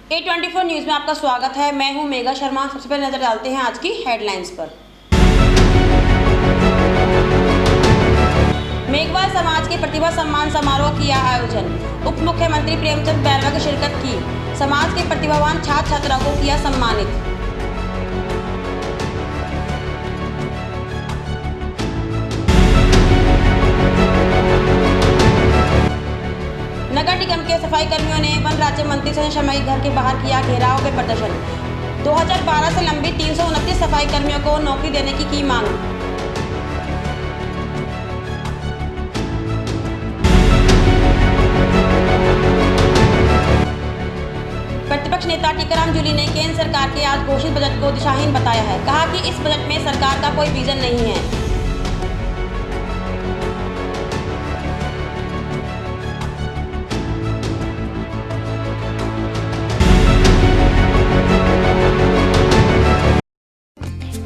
A24 news में आपका स्वागत है। मैं हूं मेघा शर्मा। सबसे पहले नजर डालते हैं आज की हेडलाइंस पर। मेघवाल समाज के प्रतिभा सम्मान समारोह किया आयोजन। उप मुख्यमंत्री प्रेमचंद बैरवा की शिरकत की। समाज के प्रतिभावान छात्र छात्राओं को किया सम्मानित। नगर निगम के सफाई कर्मियों ने वन राज्य मंत्री संजय शर्मा के घर के बाहर किया घेराव व प्रदर्शन। 2012 से लंबित 329 सफाई कर्मियों को नौकरी देने की मांग। प्रतिपक्ष नेता टीकाराम जूली ने केंद्र सरकार के आज घोषित बजट को दिशाहीन बताया है। कहा कि इस बजट में सरकार का कोई विजन नहीं है।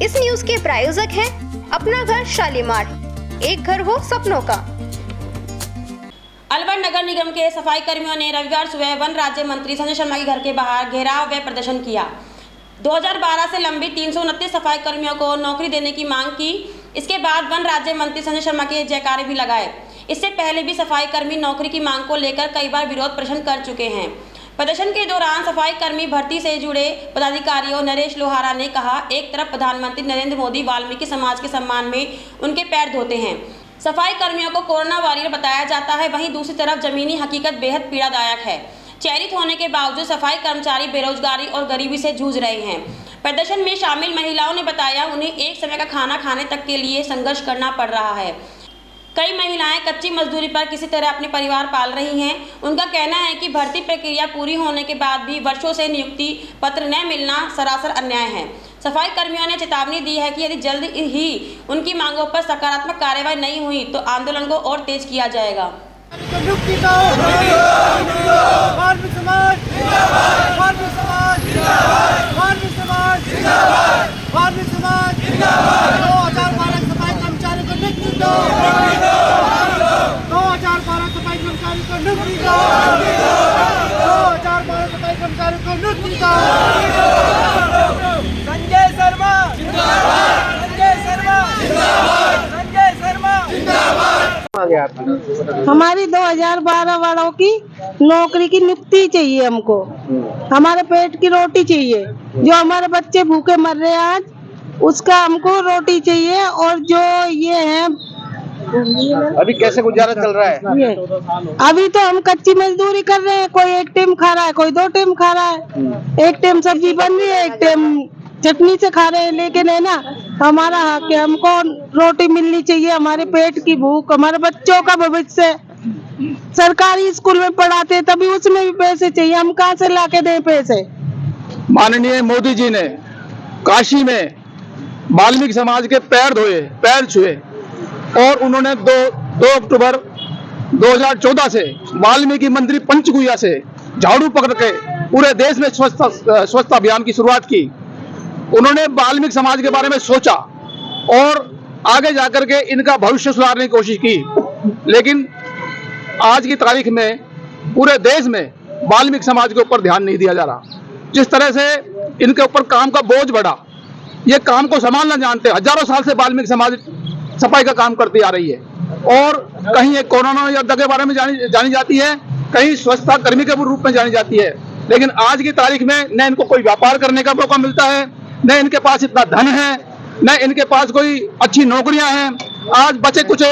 इस न्यूज के प्रायोजक हैं अपना घर शालीमार, एक घर हो सपनों का। अलवर नगर निगम के सफाई कर्मियों ने रविवार सुबह वन राज्य मंत्री संजय शर्मा के घर के बाहर घेराव व प्रदर्शन किया। 2012 से लंबित 329 सफाई कर्मियों को नौकरी देने की मांग की। इसके बाद वन राज्य मंत्री संजय शर्मा के जयकारे भी लगाए। इससे पहले भी सफाई कर्मी नौकरी की मांग को लेकर कई बार विरोध प्रदर्शन कर चुके हैं। प्रदर्शन के दौरान सफाई कर्मी भर्ती से जुड़े पदाधिकारियों नरेश लोहारा ने कहा, एक तरफ प्रधानमंत्री नरेंद्र मोदी वाल्मीकि समाज के सम्मान में उनके पैर धोते हैं, सफाई कर्मियों को कोरोना वॉरियर बताया जाता है, वहीं दूसरी तरफ जमीनी हकीकत बेहद पीड़ादायक है। चयनित होने के बावजूद सफाई कर्मचारी बेरोजगारी और गरीबी से जूझ रहे हैं। प्रदर्शन में शामिल महिलाओं ने बताया, उन्हें एक समय का खाना खाने तक के लिए संघर्ष करना पड़ रहा है। कई महिलाएं कच्ची मजदूरी पर किसी तरह अपने परिवार पाल रही हैं। उनका कहना है कि भर्ती प्रक्रिया पूरी होने के बाद भी वर्षों से नियुक्ति पत्र न मिलना सरासर अन्याय है। सफाई कर्मियों ने चेतावनी दी है कि यदि जल्द ही उनकी मांगों पर सकारात्मक कार्रवाई नहीं हुई तो आंदोलन को और तेज किया जाएगा। संजय शर्मा जिंदाबाद, संजय शर्मा जिंदाबाद, संजय शर्मा जिंदाबाद। हमारी 2012 वालों की नौकरी की नियुक्ति चाहिए हमको। हमारे पेट की रोटी चाहिए। जो हमारे बच्चे भूखे मर रहे हैं आज, उसका हमको रोटी चाहिए। और जो ये है अभी कैसे गुजारा चल रहा है? ये अभी तो हम कच्ची मजदूरी कर रहे हैं। कोई एक टाइम खा रहा है, कोई 2 टाइम खा रहा है। एक टाइम सब्जी बन रही है, एक टाइम चटनी से खा रहे हैं। लेकिन है ना, हमारा हक है, हमको रोटी मिलनी चाहिए। हमारे पेट की भूख, हमारे बच्चों का भविष्य। सरकारी स्कूल में पढ़ाते तभी उसमें भी पैसे चाहिए। हम कहाँ से लाके दें पैसे? माननीय मोदी जी ने काशी में वाल्मीकि समाज के पैर धोए, पैर छुए और उन्होंने 2 अक्टूबर 2014 से वाल्मीकि मंदिर पंचकुइया से झाड़ू पकड़ के पूरे देश में स्वच्छता अभियान की शुरुआत की। उन्होंने वाल्मीकि समाज के बारे में सोचा और आगे जाकर के इनका भविष्य सुधारने की कोशिश की। लेकिन आज की तारीख में पूरे देश में वाल्मीकि समाज के ऊपर ध्यान नहीं दिया जा रहा। जिस तरह से इनके ऊपर काम का बोझ बढ़ा, ये काम को संभालना जानते। हजारों साल से वाल्मीकि समाज सफाई का काम करती आ रही है और कहीं एक कोरोना योद्धा के बारे में जानी जाती है, कहीं स्वच्छता कर्मी के रूप में जानी जाती है। लेकिन आज की तारीख में न इनको कोई व्यापार करने का मौका मिलता है, न इनके पास इतना धन है, न इनके पास कोई अच्छी नौकरियां हैं। आज बचे कुछ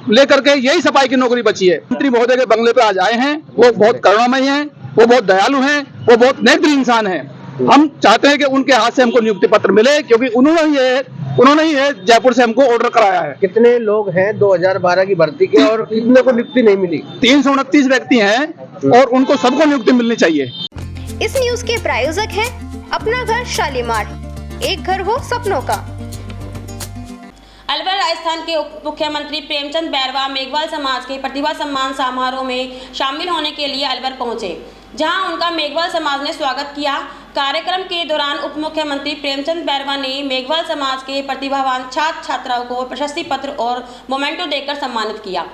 लेकर के यही सफाई की नौकरी बची है। मंत्री महोदय के बंगले पे आज आए हैं। वो बहुत करुणामयी हैं, वो बहुत दयालु हैं, वो बहुत नेत्र इंसान हैं। हम चाहते हैं कि उनके हाथ से हमको नियुक्ति पत्र मिले, क्योंकि उन्होंने ही जयपुर से हमको ऑर्डर कराया है। कितने लोग हैं 2012 की भर्ती के और कितने को नियुक्ति नहीं मिली? 329 व्यक्ति हैं और उनको सबको नियुक्ति मिलनी चाहिए। इस न्यूज के प्रायोजक हैं अपना घर शालीमार, एक घर हो सपनों का। अलवर राजस्थान के उप मुख्यमंत्री प्रेमचंद बैरवा मेघवाल समाज के प्रतिभा सम्मान समारोह में शामिल होने के लिए अलवर पहुंचे, जहां उनका मेघवाल समाज ने स्वागत किया। कार्यक्रम के दौरान उप मुख्यमंत्री प्रेमचंद बैरवा ने मेघवाल समाज के प्रतिभावान छात्र छात्राओं को प्रशस्ति पत्र और मोमेंटो देकर सम्मानित किया।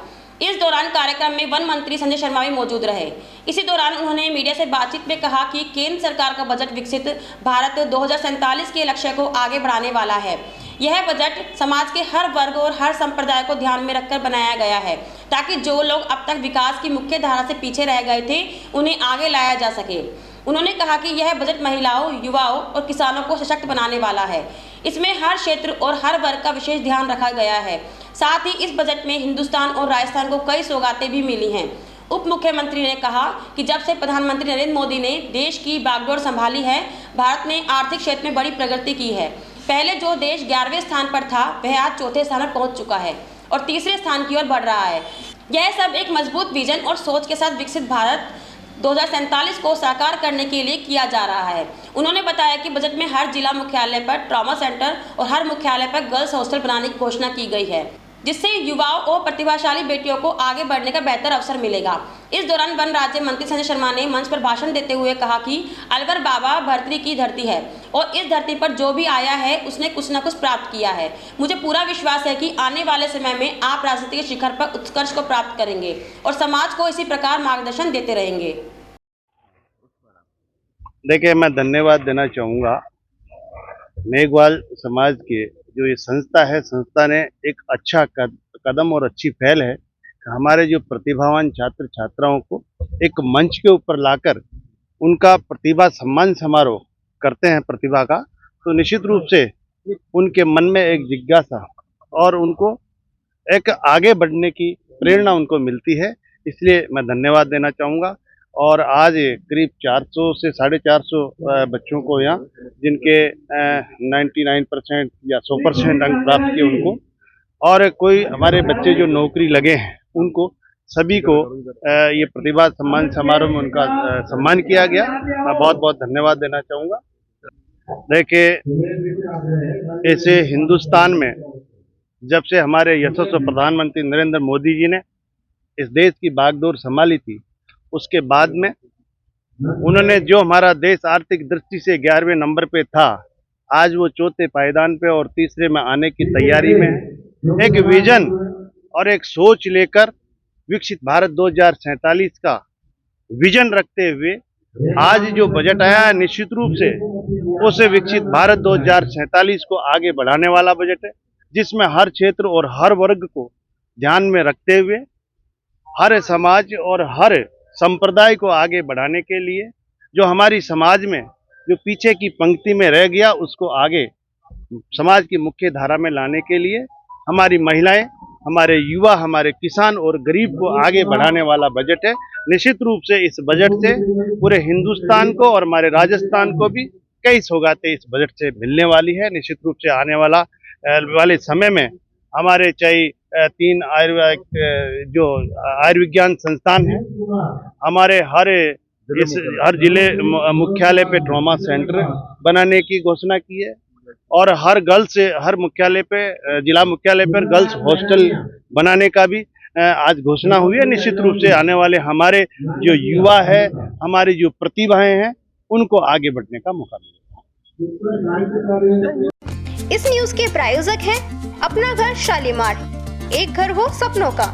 इस दौरान कार्यक्रम में वन मंत्री संजय शर्मा भी मौजूद रहे। इसी दौरान उन्होंने मीडिया से बातचीत में कहा कि केंद्र सरकार का बजट विकसित भारत 2047 के लक्ष्य को आगे बढ़ाने वाला है। यह बजट समाज के हर वर्ग और हर संप्रदाय को ध्यान में रखकर बनाया गया है, ताकि जो लोग अब तक विकास की मुख्य धारा से पीछे रह गए थे उन्हें आगे लाया जा सके। उन्होंने कहा कि यह बजट महिलाओं, युवाओं और किसानों को सशक्त बनाने वाला है। इसमें हर क्षेत्र और हर वर्ग का विशेष ध्यान रखा गया है। साथ ही इस बजट में हिंदुस्तान और राजस्थान को कई सौगातें भी मिली हैं। उप मुख्यमंत्री ने कहा कि जब से प्रधानमंत्री नरेंद्र मोदी ने देश की बागडोर संभाली है, भारत ने आर्थिक क्षेत्र में बड़ी प्रगति की है। पहले जो देश 11वें स्थान पर था, वह आज 4थे स्थान पर पहुंच चुका है और 3रे स्थान की ओर बढ़ रहा है। यह सब एक मजबूत विजन और सोच के साथ विकसित भारत 2047 को साकार करने के लिए किया जा रहा है। उन्होंने बताया कि बजट में हर जिला मुख्यालय पर ट्रॉमा सेंटर और हर मुख्यालय पर गर्ल्स हॉस्टल बनाने की घोषणा की गई है, जिससे युवाओं और प्रतिभाशाली बेटियों को आगे बढ़ने का बेहतर अवसर मिलेगा। इस दौरान वन राज्य मंत्री संजय शर्मा ने मंच पर भाषण देते हुए कहा कि अलवर बाबा भर्तरी की धरती है और इस धरती पर जो भी आया है उसने कुछ न कुछ प्राप्त किया है। मुझे पूरा विश्वास है कि आने वाले समय में आप राजनीतिक शिखर पर उत्कर्ष को प्राप्त करेंगे और समाज को इसी प्रकार मार्गदर्शन देते रहेंगे। देखिए, मैं धन्यवाद देना चाहूँगा मेघवाल समाज के जो ये संस्था है, संस्था ने एक अच्छा कदम और अच्छी पहल है। हमारे जो प्रतिभावान छात्र छात्राओं को एक मंच के ऊपर लाकर उनका प्रतिभा सम्मान समारोह करते हैं प्रतिभा का, तो निश्चित रूप से उनके मन में एक जिज्ञासा और उनको एक आगे बढ़ने की प्रेरणा उनको मिलती है। इसलिए मैं धन्यवाद देना चाहूँगा। और आज करीब 400 से 450 बच्चों को यहाँ, जिनके 99% या 100% अंक प्राप्त किए उनको, और कोई हमारे बच्चे जो नौकरी लगे हैं उनको सभी को ये प्रतिभा सम्मान समारोह में उनका सम्मान किया गया। मैं बहुत बहुत धन्यवाद देना चाहूँगा। देखिए, ऐसे हिंदुस्तान में जब से हमारे यशस्वी प्रधानमंत्री नरेंद्र मोदी जी ने इस देश की बागडोर संभाली थी, उसके बाद में उन्होंने जो हमारा देश आर्थिक दृष्टि से 11वें नंबर पे था, आज वो 4थे पायदान पे और 3रे में आने की तैयारी में है। एक विजन और एक सोच लेकर विकसित भारत 2047 का विजन रखते हुए आज जो बजट आया है, निश्चित रूप से उसे विकसित भारत 2047 को आगे बढ़ाने वाला बजट है, जिसमें हर क्षेत्र और हर वर्ग को ध्यान में रखते हुए हर समाज और हर संप्रदाय को आगे बढ़ाने के लिए, जो हमारी समाज में जो पीछे की पंक्ति में रह गया उसको आगे समाज की मुख्य धारा में लाने के लिए हमारी महिलाएं, हमारे युवा, हमारे किसान और गरीब को आगे बढ़ाने वाला बजट है। निश्चित रूप से इस बजट से पूरे हिंदुस्तान को और हमारे राजस्थान को भी कई सौगातें इस बजट से मिलने वाली है। निश्चित रूप से आने वाले समय में हमारे चाहे 3 आयुर्विज्ञान संस्थान है, हमारे हर जिले मुख्यालय पे ट्रॉमा सेंटर बनाने की घोषणा की है और हर मुख्यालय पे, जिला मुख्यालय पर गर्ल्स हॉस्टल बनाने का भी आज घोषणा हुई है। निश्चित रूप से आने वाले हमारे जो युवा है, हमारी जो प्रतिभाएं हैं, उनको आगे बढ़ने का मौका मिलेगा। इस न्यूज के प्रायोजक हैं अपना घर शालीमार, एक घर हो सपनों का।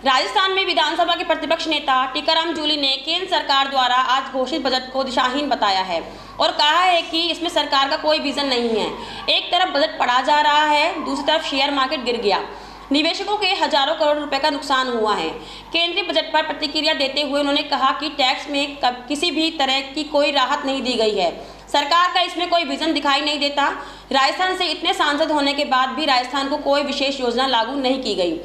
राजस्थान में विधानसभा के प्रतिपक्ष नेता टीकाराम जूली ने केंद्र सरकार द्वारा आज घोषित बजट को दिशाहीन बताया है और कहा है कि इसमें सरकार का कोई विजन नहीं है। एक तरफ बजट पढ़ा जा रहा है, दूसरी तरफ शेयर मार्केट गिर गया, निवेशकों के हजारों करोड़ रुपए का नुकसान हुआ है। केंद्रीय बजट पर प्रतिक्रिया देते हुए उन्होंने कहा कि टैक्स में किसी भी तरह की कोई राहत नहीं दी गई है। सरकार का इसमें कोई विजन दिखाई नहीं देता। राजस्थान से इतने सांसद होने के बाद भी राजस्थान को कोई विशेष योजना लागू नहीं की गई।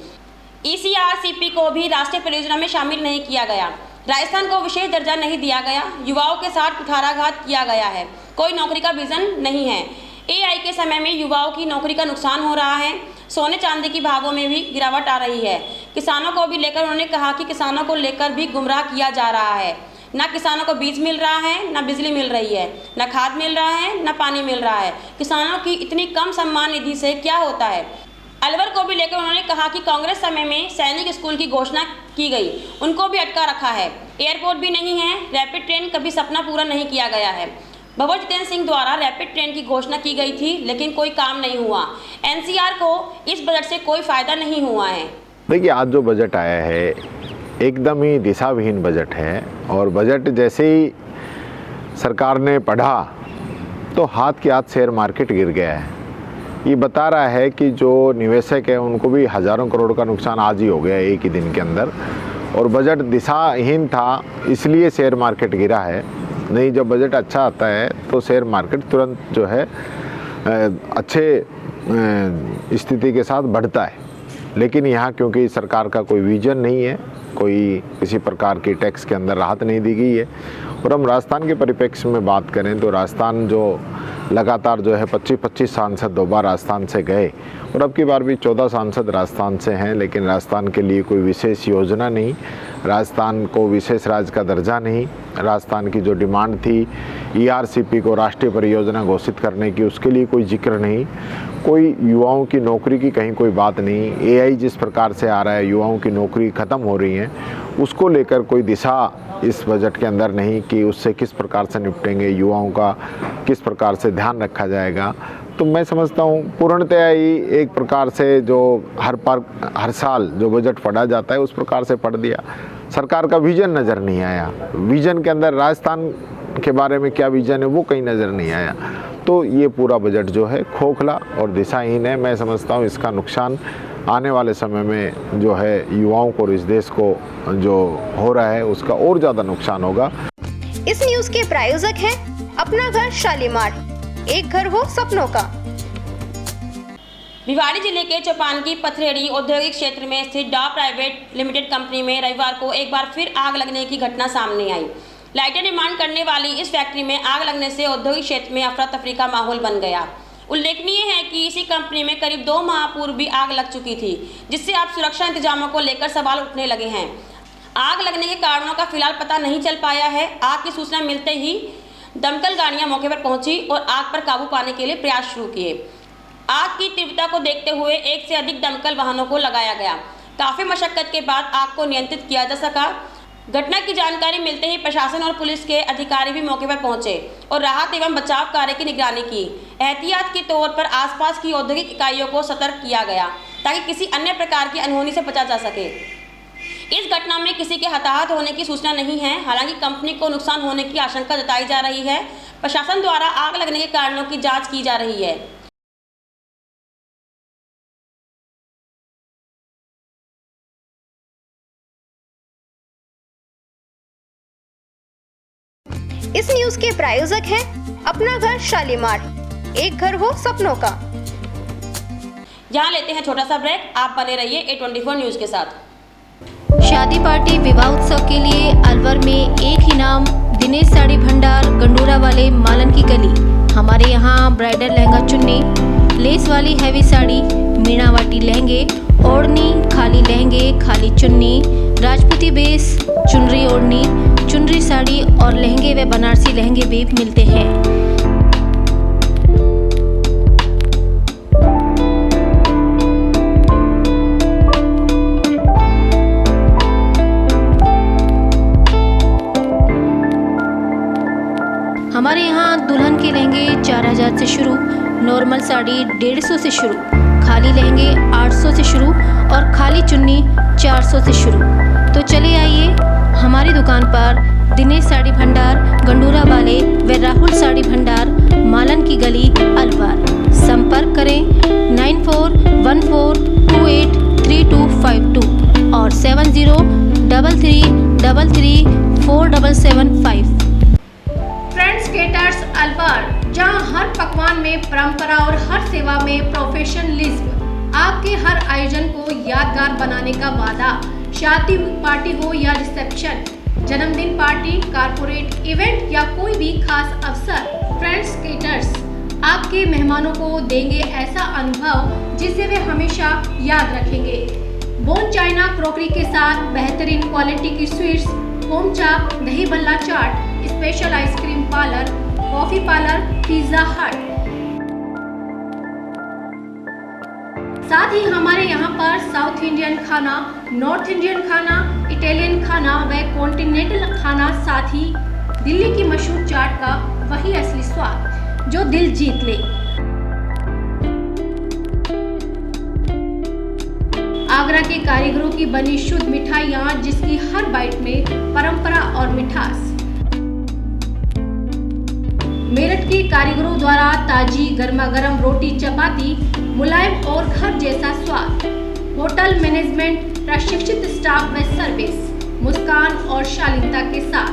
ECRCP को भी राष्ट्रीय परियोजना में शामिल नहीं किया गया। राजस्थान को विशेष दर्जा नहीं दिया गया। युवाओं के साथ कुठाराघात किया गया है। कोई नौकरी का विजन नहीं है। AI के समय में युवाओं की नौकरी का नुकसान हो रहा है। सोने चांदी की भावों में भी गिरावट आ रही है। किसानों को भी लेकर उन्होंने कहा कि किसानों को लेकर भी गुमराह किया जा रहा है। ना किसानों को बीज मिल रहा है, ना बिजली मिल रही है, ना खाद मिल रहा है, ना पानी मिल रहा है। किसानों की इतनी कम सम्मान निधि से क्या होता है। अलवर को भी लेकर उन्होंने कहा कि कांग्रेस समय में सैनिक स्कूल की घोषणा की गई, उनको भी अटका रखा है। एयरपोर्ट भी नहीं है। रैपिड ट्रेन कभी सपना पूरा नहीं किया गया है। भवर जितेंद्र सिंह द्वारा रैपिड ट्रेन की घोषणा की गई थी, लेकिन कोई काम नहीं हुआ। NCR को इस बजट से कोई फायदा नहीं हुआ है। देखिए, आज जो बजट आया है एकदम ही दिशाविहीन बजट है और बजट जैसे ही सरकार ने पढ़ा तो हाथ के हाथ शेयर मार्केट गिर गया है। ये बता रहा है कि जो निवेशक है उनको भी हज़ारों करोड़ का नुकसान आज ही हो गया एक ही दिन के अंदर, और बजट दिशाहीन था इसलिए शेयर मार्केट गिरा है। नहीं, जब बजट अच्छा आता है तो शेयर मार्केट तुरंत जो है अच्छे स्थिति के साथ बढ़ता है। लेकिन यहाँ क्योंकि सरकार का कोई विजन नहीं है, कोई किसी प्रकार की टैक्स के अंदर राहत नहीं दी गई है, और हम राजस्थान के परिप्रेक्ष्य में बात करें तो राजस्थान जो लगातार जो है 25 सांसद 2 बार राजस्थान से गए और अब की बार भी 14 सांसद राजस्थान से हैं, लेकिन राजस्थान के लिए कोई विशेष योजना नहीं, राजस्थान को विशेष राज्य का दर्जा नहीं। राजस्थान की जो डिमांड थी ERCP को राष्ट्रीय परियोजना घोषित करने की, उसके लिए कोई जिक्र नहीं। कोई युवाओं की नौकरी की कहीं कोई बात नहीं। AI जिस प्रकार से आ रहा है, युवाओं की नौकरी ख़त्म हो रही है, उसको लेकर कोई दिशा इस बजट के अंदर नहीं कि उससे किस प्रकार से निपटेंगे, युवाओं का किस प्रकार से ध्यान रखा जाएगा। तो मैं समझता हूँ पूर्णतया ही एक प्रकार से जो हर साल जो बजट पढ़ा जाता है उस प्रकार से पढ़ दिया। सरकार का विजन नज़र नहीं आया। विजन के अंदर राजस्थान के बारे में क्या विजन है वो कहीं नज़र नहीं आया। तो ये पूरा बजट जो है खोखला और दिशाहीन है। मैं समझता हूँ इसका नुकसान आने वाले समय में जो है युवाओं को और इस देश को जो हो रहा है उसका और ज़्यादा नुकसान होगा। इस न्यूज के प्रायोजक हैं अपना घर शालीमार, एक घर हो सपनों का। भिवाड़ी जिले के चौपान की पथरेड़ी औद्योगिक क्षेत्र में स्थित डा प्राइवेट लिमिटेड कंपनी में रविवार को एक बार फिर आग लगने की घटना सामने आई। लाइटें निर्माण करने वाली इस फैक्ट्री में आग लगने से औद्योगिक क्षेत्र में अफरा तफरी का माहौल बन गया। उल्लेखनीय है कि इसी कंपनी में करीब 2 माह पूर्व भी आग लग चुकी थी, जिससे अब सुरक्षा इंतजामों को लेकर सवाल उठने लगे हैं। आग लगने के कारणों का फिलहाल पता नहीं चल पाया है। आग की सूचना मिलते ही दमकल गाड़ियां मौके पर पहुंची और आग पर काबू पाने के लिए प्रयास शुरू किए। आग की तीव्रता को देखते हुए 1 से अधिक दमकल वाहनों को लगाया गया। काफी मशक्कत के बाद आग को नियंत्रित किया जा सका। घटना की जानकारी मिलते ही प्रशासन और पुलिस के अधिकारी भी मौके पर पहुंचे और राहत एवं बचाव कार्य की निगरानी की। एहतियात के तौर पर आसपास की औद्योगिक इकाइयों को सतर्क किया गया ताकि किसी अन्य प्रकार की अनहोनी से बचा जा सके। इस घटना में किसी के हताहत होने की सूचना नहीं है। हालांकि कंपनी को नुकसान होने की आशंका जताई जा रही है। प्रशासन द्वारा आग लगने के कारणों की जाँच की जा रही है। इस न्यूज के प्रायोजक हैं अपना घर शालीमार, एक घर हो सपनों का। यहाँ लेते हैं छोटा सा ब्रेक, आप बने रहिए A24 न्यूज के साथ। शादी पार्टी विवाह उत्सव के लिए अलवर में एक ही नाम, दिनेश साड़ी भंडार, गंडोरा वाले, मालन की गली। हमारे यहाँ ब्राइडल लहंगा चुन्नी, लेस वाली हैवी साड़ी, मीनावाटी लहंगे, ओढ़नी, खाली लहंगे, खाली चुन्नी, राजपूती बेस, चुनरी ओढ़नी, चुनरी साड़ी और लहंगे व बनारसी लहंगे भी मिलते हैं। हमारे यहाँ दुल्हन के लहंगे 4000 से शुरू, नॉर्मल साड़ी 150 से शुरू, खाली लहंगे 800 से शुरू और खाली चुन्नी 400 से शुरू। तो चले आइए हमारी दुकान पर, दिनेश साड़ी भंडार, गंडोरा वाले व राहुल साड़ी भंडार, मालन की गली, अलवर। संपर्क करें 9414283252 और 7033334775। फ्रेंड्स केटर्स अलवर, जहां हर पकवान में परंपरा और हर सेवा में प्रोफेशनलिज्म। आपके हर आयोजन को यादगार बनाने का वादा। शादी पार्टी हो या रिसेप्शन, जन्मदिन पार्टी, कारपोरेट इवेंट या कोई भी खास अवसर, फ्रेंड्स केटर्स आपके मेहमानों को देंगे ऐसा अनुभव जिसे वे हमेशा याद रखेंगे। बोन चाइना क्रॉकरी के साथ बेहतरीन क्वालिटी की स्वीट्स, होम चाप, dahi bhalla chaat, special ice cream parlour, coffee parlour, Pizza Hut. साथ ही हमारे यहाँ पर साउथ इंडियन खाना, नॉर्थ इंडियन खाना, इटालियन खाना व कॉन्टिनेंटल खाना, साथ ही दिल्ली की मशहूर चाट का वही असली स्वाद जो दिल जीत ले। आगरा के कारीगरों की बनी शुद्ध मिठाइयाँ, जिसकी हर बाइट में परंपरा और मिठास। मेरठ के कारीगरों द्वारा ताजी गर्मा गर्म रोटी चपाती, मुलायम और घर जैसा स्वाद। होटल मैनेजमेंट, प्रशिक्षित स्टाफ व सर्विस, मुस्कान और शालीनता के साथ।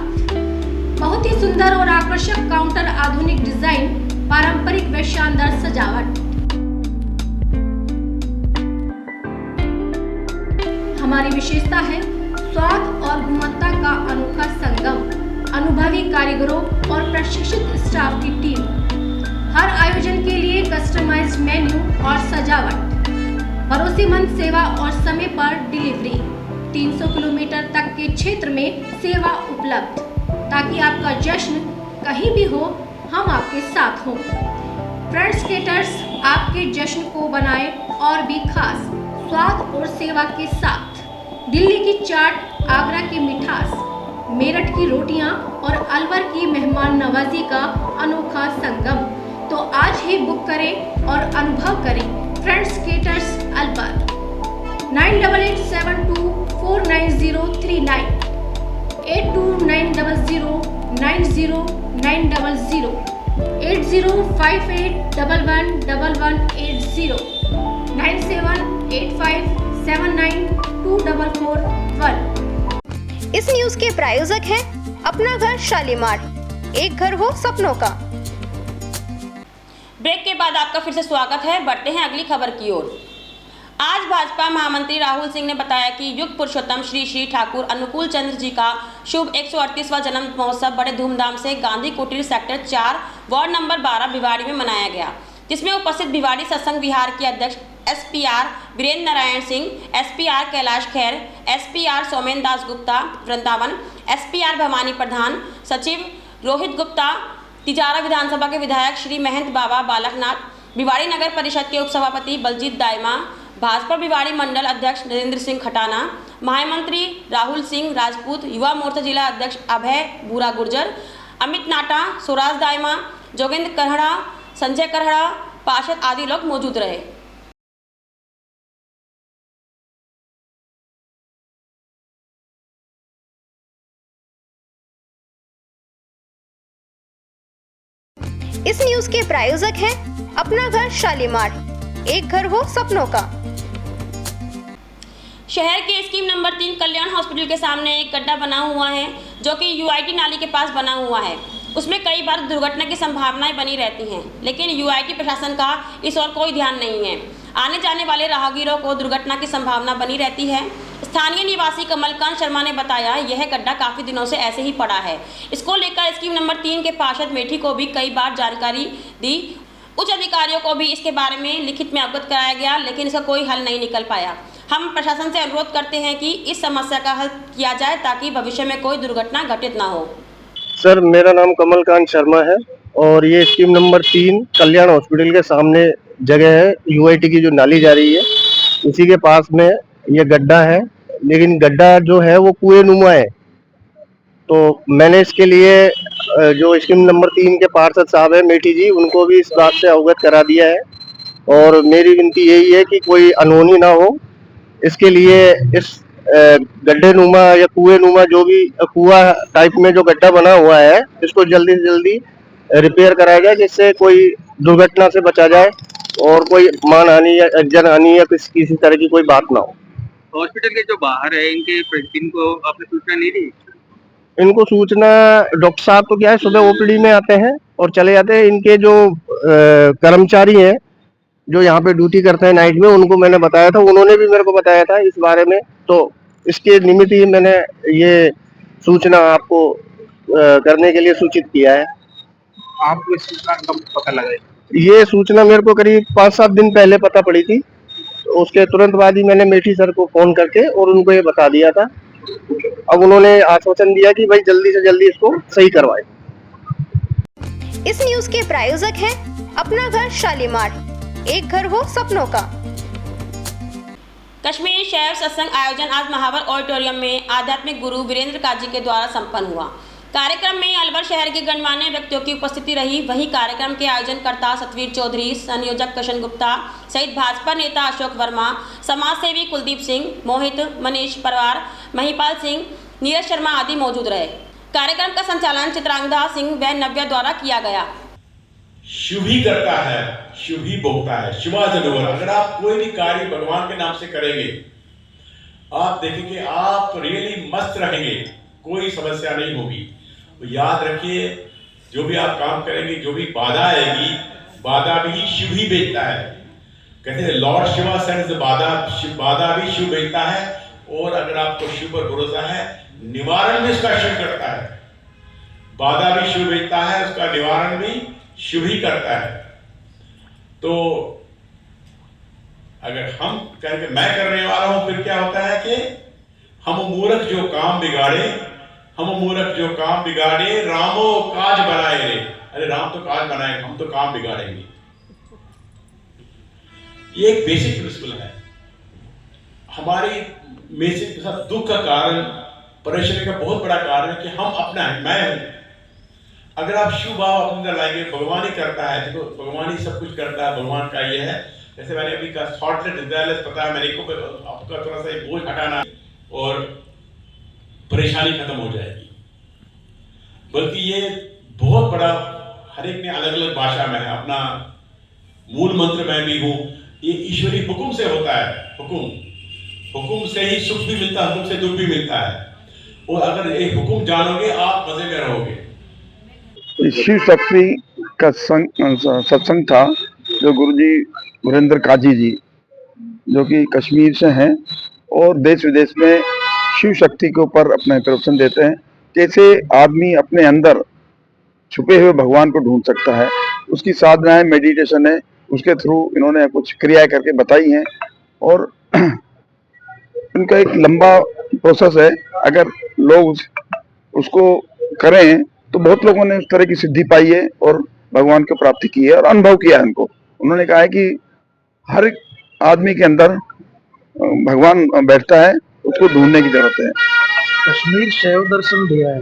बहुत ही सुंदर और आकर्षक काउंटर, आधुनिक डिजाइन, पारंपरिक व शानदार सजावट। हमारी विशेषता है स्वाद और गुणवत्ता का अनोखा संगम। अनुभवी कारीगरों और प्रशिक्षित स्टाफ की टीम। हर आयोजन के लिए कस्टमाइज्ड मेन्यू और सजावट। भरोसेमंद सेवा और समय पर डिलीवरी। 300 किलोमीटर तक के क्षेत्र में सेवा उपलब्ध, ताकि आपका जश्न कहीं भी हो, हम आपके साथ हों। फ्रेंड्स केटर्स आपके जश्न को बनाए और भी खास स्वाद और सेवा के साथ। दिल्ली की चाट, आगरा की मिठास, मेरठ की रोटियां और अलवर की मेहमान नवाजी का अनोखा संगम। तो आज ही बुक करें और अनुभव करें फ्रेंड्स केटर्स अलवर। 9887249039, 8290090900, 8058111180, 9785792441। इस न्यूज के प्रायोजक हैं अपना घर शालीमार, एक घर हो सपनों का। ब्रेक के बाद आपका फिर से स्वागत है। बढ़ते हैं अगली खबर की ओर। आज भाजपा महामंत्री राहुल सिंह ने बताया कि युग पुरुषोत्तम श्री श्री ठाकुर अनुकूल चंद्र जी का शुभ 138वां जन्म महोत्सव बड़े धूमधाम से गांधी कुटीर सेक्टर 4 वार्ड नंबर 12 भिवाड़ी में मनाया गया, जिसमें उपस्थित भिवाड़ी सत्संग विहार के अध्यक्ष SPR वीरेंद्र नारायण सिंह, SPR कैलाश खैर, SPR सोमेन दास गुप्ता वृंदावन, SPR भवानी प्रधान, सचिव रोहित गुप्ता, तिजारा विधानसभा के विधायक श्री महंत बाबा बालकनाथ, भिवाड़ी नगर परिषद के उपसभापति बलजीत दायमा, भाजपा भिवाड़ी मंडल अध्यक्ष नरेंद्र सिंह खटाना, महामंत्री राहुल सिंह राजपूत, युवा मोर्चा जिला अध्यक्ष अभय बूरा गुर्जर, अमित नाटा, सुराज दायमा, जोगेंद्र करहड़ा, संजय करहड़ा, पार्षद आदि लोग मौजूद रहे। इस न्यूज के प्रायोजक हैं अपना घर शालीमार, एक घर हो सपनों का। शहर के स्कीम नंबर 3 कल्याण हॉस्पिटल के सामने एक गड्ढा बना हुआ है, जो कि UIT नाली के पास बना हुआ है। उसमें कई बार दुर्घटना की संभावनाएं बनी रहती हैं, लेकिन UIT प्रशासन का इस ओर कोई ध्यान नहीं है। आने जाने वाले राहगीरों को दुर्घटना की संभावना बनी रहती है। स्थानीय निवासी कमलकांत शर्मा ने बताया, यह गड्ढा काफी दिनों से ऐसे ही पड़ा है। इसको लेकर स्कीम नंबर 3 के पार्षद मेठी को भी कई बार जानकारी दी। उच्च अधिकारियों को भी इसके बारे में लिखित में अवगत कराया गया, लेकिन इसका कोई हल नहीं निकल पाया। हम प्रशासन से अनुरोध करते हैं कि इस समस्या का हल किया जाए, ताकि भविष्य में कोई दुर्घटना घटित ना हो। सर, मेरा नाम कमलकांत शर्मा है और ये स्कीम नंबर 3 कल्याण हॉस्पिटल के सामने जगह है। UIT की जो नाली जा रही है, उसी के पास में ये गड्ढा है, लेकिन गड्ढा जो है वो कुएं नुमा है। तो मैंने इसके लिए जो स्कीम नंबर 3 के पार्षद साहब है मेठी जी, उनको भी इस बात से अवगत करा दिया है और मेरी विनती यही है कि कोई अनहोनी ना हो। इसके लिए इस गड्ढे नुमा या कुएं नुमा, जो भी कुआ टाइप में जो गड्ढा बना हुआ है, इसको जल्दी से जल्दी रिपेयर कराया जाए, जिससे कोई दुर्घटना से बचा जाए और कोई मानहानि या जनहानि या किसी तरह की कोई बात ना हो। हॉस्पिटल के जो बाहर है, इनको आपने सूचना नहीं दी? इनको सूचना, डॉक्टर साहब तो क्या है, सुबह OPD में आते हैं और चले जाते हैं। इनके जो कर्मचारी हैं जो यहाँ पे ड्यूटी करते हैं नाइट में, उनको मैंने बताया था, उन्होंने भी मेरे को बताया था इस बारे में। तो इसके निमित्त ही मैंने ये सूचना आपको करने के लिए सूचित किया है। आपको इस सूचना कब पता लगा? ये सूचना मेरे को करीब 5-7 दिन पहले पता पड़ी थी। तो उसके तुरंत बाद ही मैंने मेठी सर को फोन करके और उनको ये बता दिया था। अब उन्होंने आश्वासन दिया कि भाई जल्दी से जल्दी इसको सही करवाए। इस न्यूज के प्रायोजक हैं अपना घर शालीमार, एक घर हो सपनों का। कश्मीरी शैव सत्संग आयोजन आज महावर ऑडिटोरियम में आध्यात्मिक गुरु वीरेंद्र काजी के द्वारा संपन्न हुआ। कार्यक्रम में अलवर शहर के गणमान्य व्यक्तियों की उपस्थिति रही। वहीं कार्यक्रम के आयोजनकर्ता सतवीर चौधरी, संयोजक कृष्ण गुप्ता सहित भाजपा नेता अशोक वर्मा, समाज सेवी कुलदीप सिंह, मोहित, मनीष परवार, महिपाल सिंह, नीरज शर्मा आदि मौजूद रहे। कार्यक्रम का संचालन चित्रांगदा सिंह व नव्या द्वारा किया गया। शुभ ही करता है, शुभ ही भोगता है, शुभाजनवर। अगर आप कोई भी कार्य भगवान के नाम से करेंगे, आप देखेंगे आप रियली मस्त रहेंगे, कोई समस्या नहीं होगी। तो याद रखिए, जो भी आप काम करेंगे, जो भी बाधा आएगी, बाधा भी शुभ ही भेजता है। कहते हैं लॉर्ड शिवा सेंड्स बाधा भी शुभ भेजता है। और अगर आपको शुभ पर भरोसा है, निवारण भी उसका शुभ करता है। बाधा भी शुभ भेजता है, उसका निवारण भी शुभ ही करता है। तो अगर हम कहेंगे मैं करने वाला हूं, फिर क्या होता है कि हम मूर्ख जो काम बिगाड़े, रामो काज बनाए रे। अरे राम तो काज बनाए, हम तो काम बिगाड़ेंगे। ये एक बेसिक प्रिंसिपल है। हमारी बेसिक दुख का कारण, परेशानी का बहुत बड़ा कारण है कि हम अपना है, मैं हूं। अगर आप शुभ भाव अपने अंदर लाएंगे, भगवान ही करता है, देखो भगवान ही सब कुछ करता है, भगवान का ये है। जैसे मैंने अभी कहा थॉटलेस डिजायरलेस, पता है मैंने को आपका थोड़ा सा बोझ हटाना और परेशानी खत्म हो जाएगी। बल्कि ये बहुत बड़ा, हर एक ने अलग अलग भाषा में है, अपना मूल मंत्र मैं भी हूं। ये ईश्वरी हुक्म से होता है। हुक्म से ही सुख भी मिलता है, हुक्म से दुख भी मिलता है। और अगर एक हुक्म जानोगे, आप मजे में रहोगे। शिव शक्ति का सत्संग था, जो गुरुजी वीरेंद्र काजी जी, जो कि कश्मीर से हैं और देश विदेश में शिव शक्ति के ऊपर अपने प्रवचन देते हैं। कैसे आदमी अपने अंदर छुपे हुए भगवान को ढूंढ सकता है, उसकी साधना है, मेडिटेशन है, उसके थ्रू इन्होंने कुछ क्रियाएं करके बताई हैं। और इनका एक लंबा प्रोसेस है। अगर लोग उसको करें तो बहुत लोगों ने उस तरह की सिद्धि पाई है और भगवान की प्राप्ति की है और अनुभव किया है उनको। उन्होंने कहा है कि हर आदमी के अंदर भगवान बैठता है, उसको ढूंढने की जरूरत है। कश्मीर शैव दर्शन दिया है,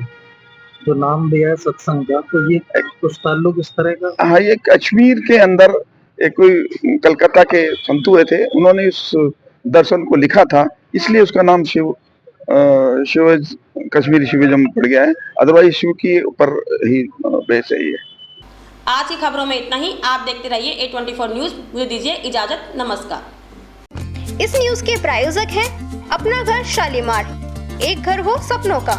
जो नाम दिया है सत्संग का, तो ये कुछ ताल्लुक इस तरह का? हाँ, ये कश्मीर के अंदर एक कोई कलकत्ता के संत हुए थे, उन्होंने इस दर्शन को लिखा था, इसलिए उसका नाम शिव कश्मीरी शिविज्म पड़ गया है। अदरवाइज शिव की ऊपर ही बेस है ये। आज की खबरों में इतना ही। आप देखते रहिए A24 न्यूज। मुझे दीजिए इजाजत, नमस्कार। इस न्यूज के प्रायोजक हैं अपना घर शालीमार, एक घर हो सपनों का।